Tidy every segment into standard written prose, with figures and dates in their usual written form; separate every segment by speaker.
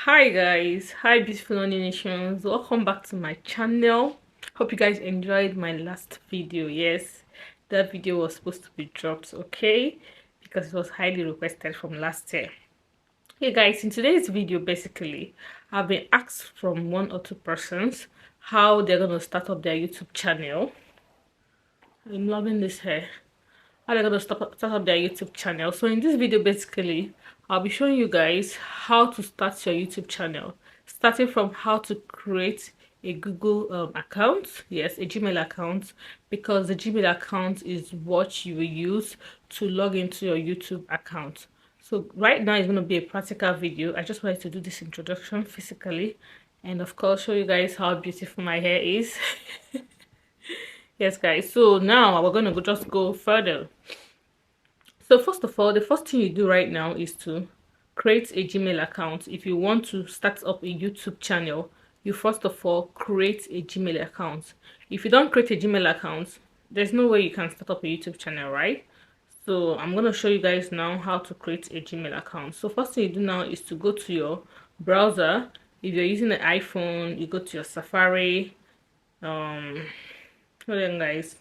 Speaker 1: Hi guys, hi beautiful Lonely Nations, welcome back to my channel. Hope you guys enjoyed my last video. Yes, that video was supposed to be dropped, okay, because it was highly requested from last year. Hey guys, in today's video basically I've been asked from one or two persons how they're gonna start up their YouTube channel. I'm loving this hair. How they're gonna start up their YouTube channel. So in this video basically I'll be showing you guys how to start your YouTube channel, starting from how to create a Google account, yes, a Gmail account, because the Gmail account is what you will use to log into your YouTube account. So right now it's going to be a practical video. I just wanted to do this introduction physically and of course show you guys how beautiful my hair is. Yes guys, so now we're going to just go further. So first of all, the first thing you do right now is to create a Gmail account. If you want to start up a YouTube channel, you first of all create a Gmail account. If you don't create a Gmail account, there's no way you can start up a YouTube channel, right? So I'm going to show you guys now how to create a Gmail account. So first thing you do now is to go to your browser. If you're using an iPhone, you go to your Safari. Hold on guys,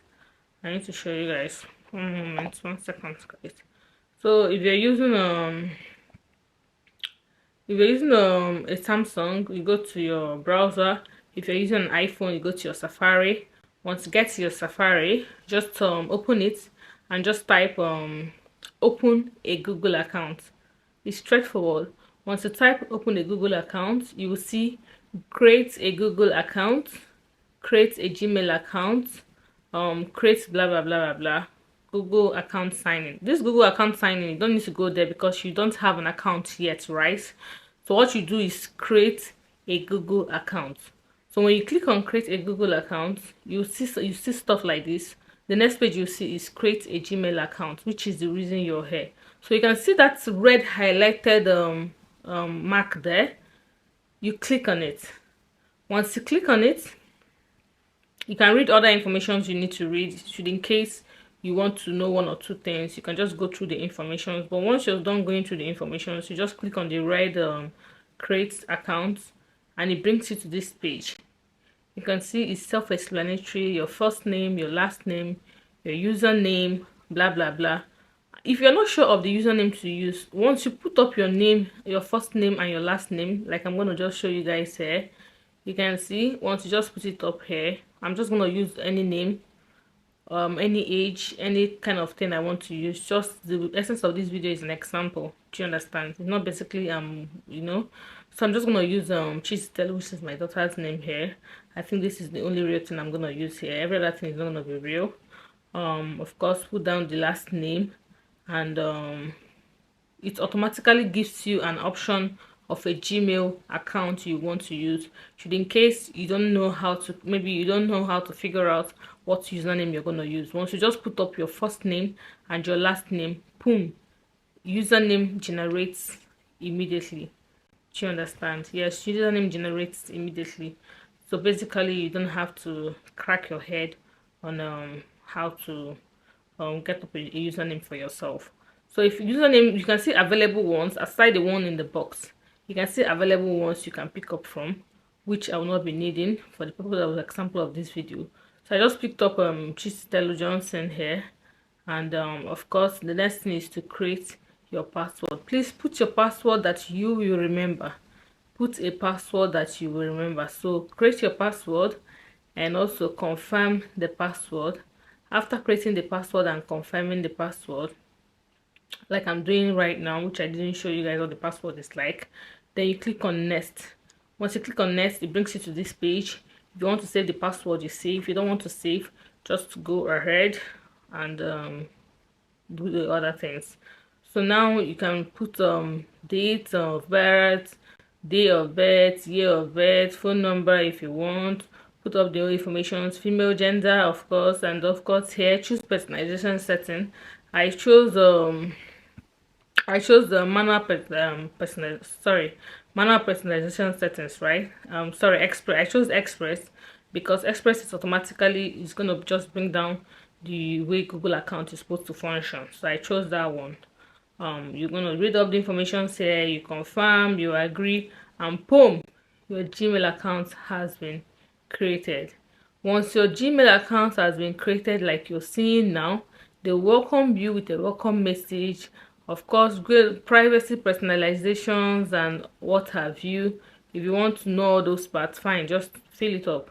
Speaker 1: I need to show you guys. One moment, 1 second guys. So if you're using a Samsung, you go to your browser. If you're using an iPhone, you go to your Safari. Once you get to your Safari, just open it and just type open a Google account. It's straightforward. Once you type open a Google account, you will see create a Google account, create a Gmail account, create blah blah blah blah blah, Google account signing. This Google account signing, you don't need to go there because you don't have an account yet, right? So what you do is create a Google account. So when you click on create a Google account, you see stuff like this. The next page you see is create a Gmail account, which is the reason you're here. So you can see that red highlighted mark there. You click on it. Once you click on it, you can read other information you need to read. Should in case you want to know one or two things, you can just go through the information. But once you're done going through the information, you just click on the red create account and it brings you to this page. You can see it's self-explanatory: your first name, your last name, your username, blah blah blah. If you're not sure of the username to use, once you put up your name, your first name and your last name, like I'm going to just show you guys here, you can see once you just put it up here, I'm just going to use any name, any age, any kind of thing I want to use. Just the essence of this video is an example. Do you understand? It's not basically so I'm just going to use Chistel, which is my daughter's name here. I think this is the only real thing I'm going to use here. Every other thing is not going to be real. Of course, put down the last name, and it automatically gives you an option of a Gmail account you want to use. Should in case you don't know how to, maybe you don't know how to figure out what username you're going to use, once you just put up your first name and your last name, boom, username generates immediately. Do you understand? Yes, username generates immediately. So basically you don't have to crack your head on how to get up a username for yourself. So if username, you can see available ones aside the one in the box. You can see available ones you can pick up from, which I will not be needing for the purpose of the example of this video. So I just picked up Chistel Johnson here, and of course the next thing is to create your password. Please put your password that you will remember. Put a password that you will remember. So create your password and also confirm the password. After creating the password and confirming the password, like I'm doing right now, which I didn't show you guys what the password is like, then you click on next. Once you click on next, it brings you to this page. If you want to save the password, you save. If you don't want to save, just go ahead and do the other things. So now you can put date of birth, day of birth, year of birth, phone number if you want. Put up the information, female, gender, of course, and of course here choose personalization setting. I chose the manual personalization settings, right? Sorry, express. I chose express because express is automatically gonna just bring down the way Google account is supposed to function. So I chose that one. You're gonna read up the information here, you confirm, you agree, and boom, your Gmail account has been created. Once your Gmail account has been created like you're seeing now, they welcome you with a welcome message. Of course, great privacy, personalizations, and what have you. If you want to know all those parts, fine, just fill it up.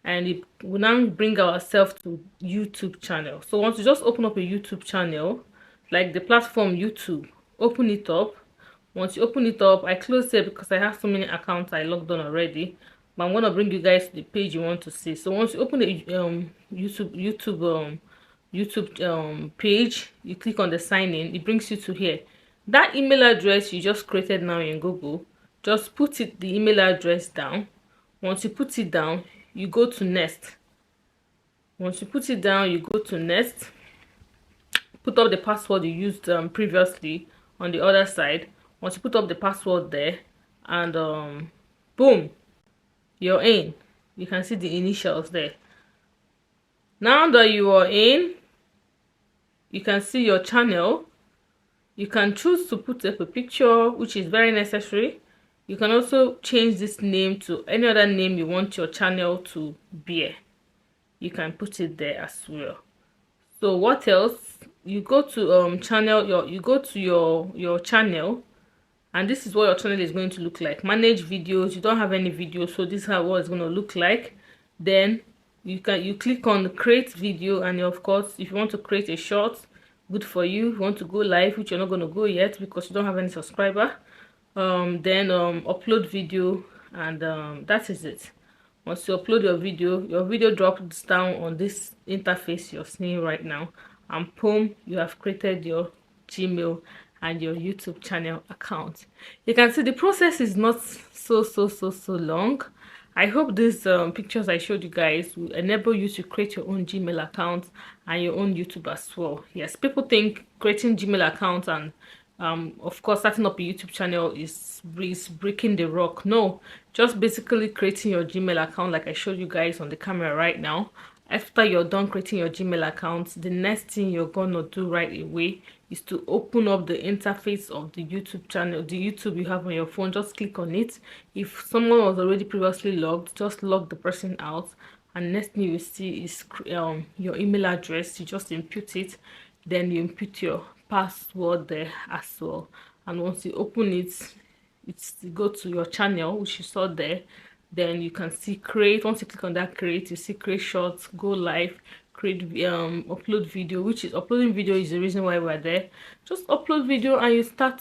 Speaker 1: And it will now bring ourselves to YouTube channel. So once you just open up a YouTube channel, like the platform YouTube, open it up. Once you open it up, I close it because I have so many accounts I logged on already, but I'm gonna bring you guys to the page you want to see. So once you open the YouTube page, you click on the sign in, it brings you to here. That email address you just created now in Google, just put the email address down. Once you put it down, you go to next. Once you put it down, you go to next. Put up the password you used previously on the other side. Once you put up the password there, and boom, you're in. You can see the initials there. Now that you are in, you can see your channel. You can choose to put up a picture, which is very necessary. You can also change this name to any other name you want your channel to bear. You can put it there as well. So what else? You go to channel, you go to your channel, and this is what your channel is going to look like. Manage videos. You don't have any videos, so this is how what it's going to look like. Then you click on create video, and of course, if you want to create a short, good for you. If you want to go live, which you're not going to go yet because you don't have any subscriber, then upload video, and that is it. Once you upload your video drops down on this interface you're seeing right now, and boom, you have created your Gmail and your YouTube channel account. You can see the process is not so long. I hope these pictures I showed you guys will enable you to create your own Gmail account and your own YouTube as well. Yes, people think creating Gmail accounts and of course starting up a YouTube channel is breaking the rock. No, just basically creating your Gmail account like I showed you guys on the camera right now. After you're done creating your Gmail account, the next thing you're gonna do right away is to open up the interface of the YouTube channel, the YouTube you have on your phone. Just click on it. If someone was already previously logged, just log the person out, and next thing you see is your email address. You just input it, then you input your password there as well. And once you open it, go to your channel, which you saw there. Then you can see create. Once you click on that create, you see create shorts, go live, create upload video, which is uploading video is the reason why we're there. Just upload video and you start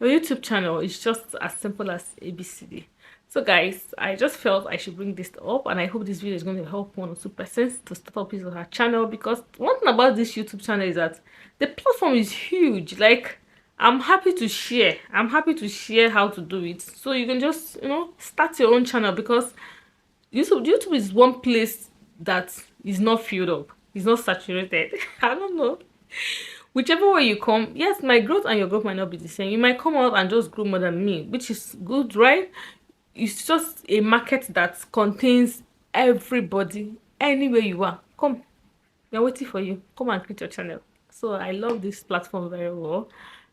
Speaker 1: your YouTube channel. Is just as simple as ABCD. So guys, I just felt I should bring this up, and I hope this video is going to help one or two persons to start up his or her channel, because one thing about this YouTube channel is that the platform is huge. Like, I'm happy to share. I'm happy to share how to do it. So you can just, start your own channel, because YouTube is one place that is not filled up. It's not saturated. I don't know. Whichever way you come, yes, my growth and your growth might not be the same. You might come out and just grow more than me, which is good, right? It's just a market that contains everybody. Anywhere you are, come. We're waiting for you. Come and create your channel. So I love this platform very well,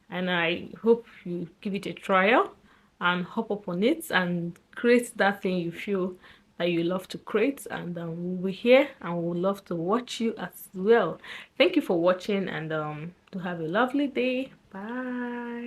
Speaker 1: and I hope you give it a trial and hop up on it and create that thing you feel that you love to create, and we'll be here and we'll love to watch you as well. Thank you for watching, and to have a lovely day. Bye.